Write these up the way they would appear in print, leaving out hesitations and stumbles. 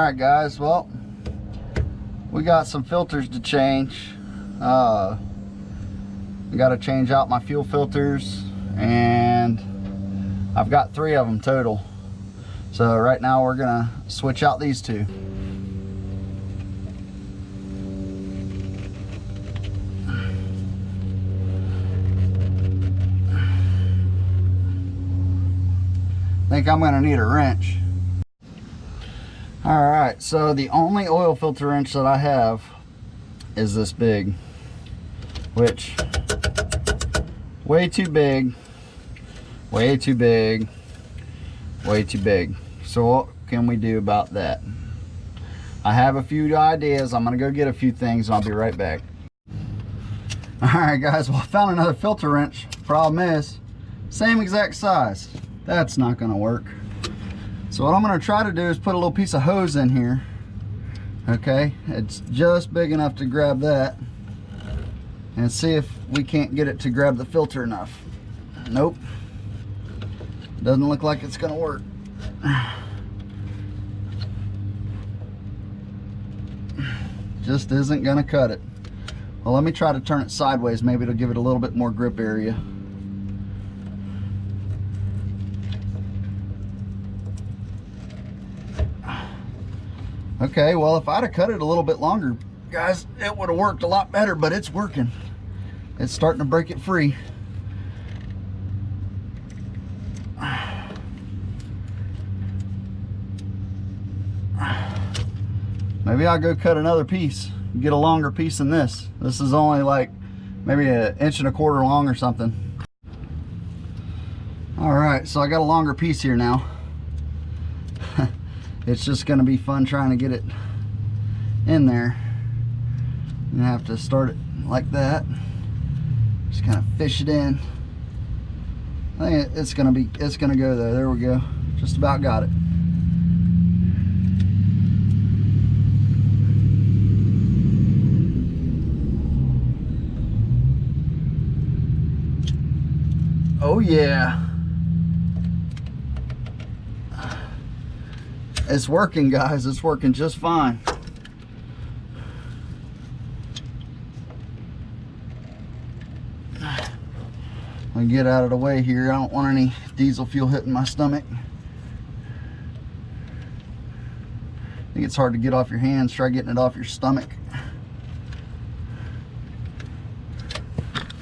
Alright guys, well, we got some filters to change. I got to change out my fuel filters, and I've got 3 of them total. So right now we're gonna switch out these 2. I think I'm gonna need a wrench. Alright, so the only oil filter wrench that I have is this big, which way too big, way too big, way too big. So what can we do about that? I have a few ideas. I'm gonna go get a few things and I'll be right back. Alright guys, well, I found another filter wrench. Problem is, same exact size. That's not gonna work. So what I'm gonna try to do is put a little piece of hose in here. Okay, it's just big enough to grab that, and see if we can't get it to grab the filter enough. Nope, doesn't look like it's gonna work. Just isn't gonna cut it. Well, let me try to turn it sideways. Maybe it'll give it a little bit more grip area. Okay, well, if I'd have cut it a little bit longer, guys, it would have worked a lot better, but it's working. It's starting to break it free. Maybe I'll go cut another piece, get a longer piece than this. This is only like maybe 1.25 inches long or something. All right, so I got a longer piece here now. It's just going to be fun trying to get it in there. I'm going to have to start it like that. Just kind of fish it in. I think it's going to go though. There we go. Just about got it. Oh yeah. It's working, guys. It's working just fine. I'll get out of the way here. I don't want any diesel fuel hitting my stomach. I think it's hard to get off your hands. Try getting it off your stomach.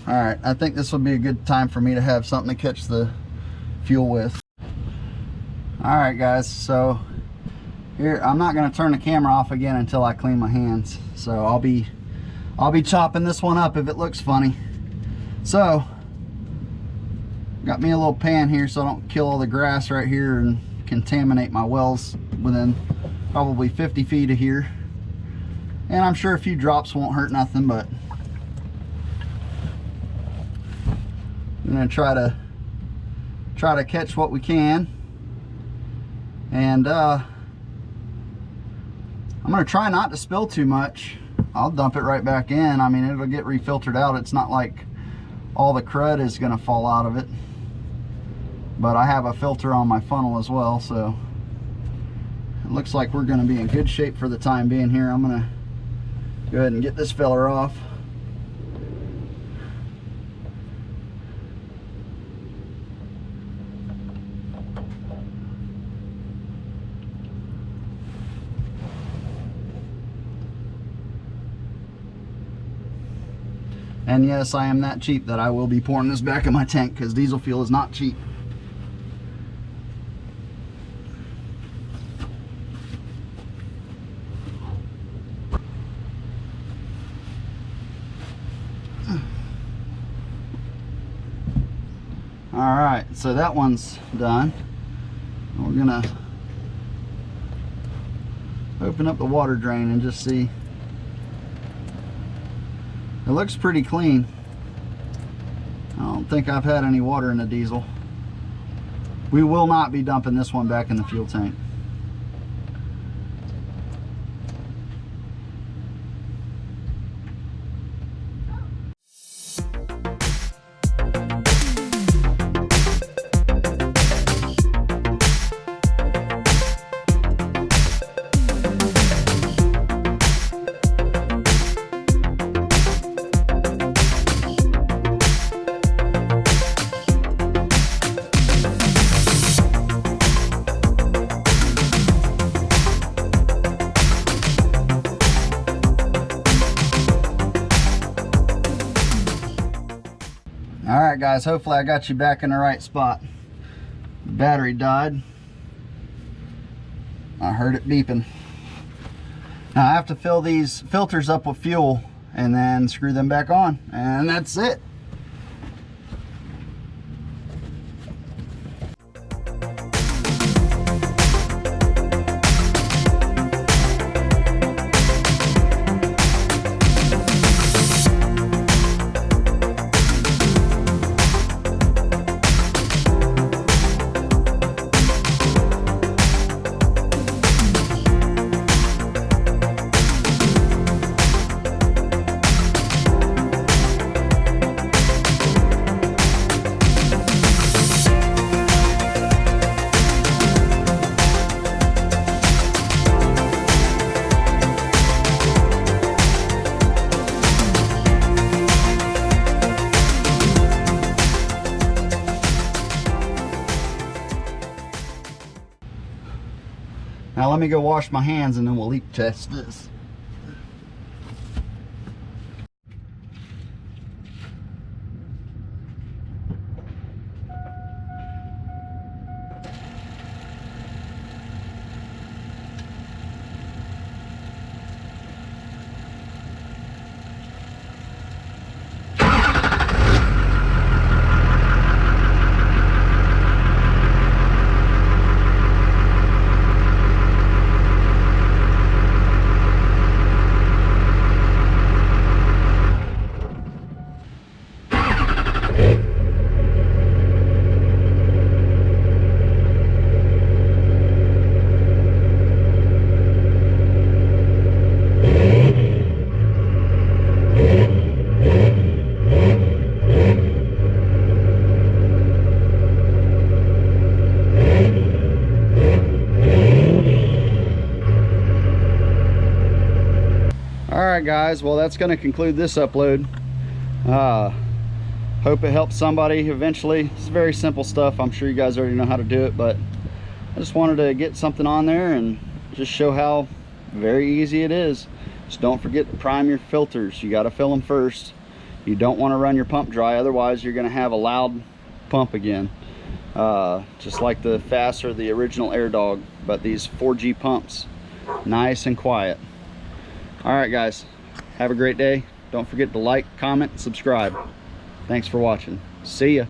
All right, I think this would be a good time for me to have something to catch the fuel with. All right, guys, so here, I'm not going to turn the camera off again until I clean my hands. So I'll be chopping this one up if it looks funny. So got me a little pan here so I don't kill all the grass right here and contaminate my wells within probably 50 feet of here. And I'm sure a few drops won't hurt nothing, but I'm going to try to catch what we can. And I'm going to try not to spill too much. I'll dump it right back in. I mean, it'll get refiltered out. It's not like all the crud is going to fall out of it. But I have a filter on my funnel as well, so it looks like we're going to be in good shape for the time being here. I'm going to go ahead and get this filler off. And yes, I am that cheap that I will be pouring this back in my tank, because diesel fuel is not cheap. All right, so that one's done. We're gonna open up the water drain and just see. It looks pretty clean. I don't think I've had any water in the diesel. We will not be dumping this one back in the fuel tank. Alright guys, hopefully I got you back in the right spot. Battery died. I heard it beeping. Now I have to fill these filters up with fuel and then screw them back on, and that's it. Now let me go wash my hands and then we'll leak test this. Alright guys, well that's going to conclude this upload. Hope it helps somebody eventually. It's very simple stuff. I'm sure you guys already know how to do it, but I just wanted to get something on there and just show how very easy it is. Just don't forget to prime your filters. You got to fill them first. You don't want to run your pump dry, otherwise you're going to have a loud pump again. Just like the FAST or the original AIRDOG, but these 4G pumps, nice and quiet. Alright guys, have a great day. Don't forget to like, comment, subscribe. Thanks for watching. See ya.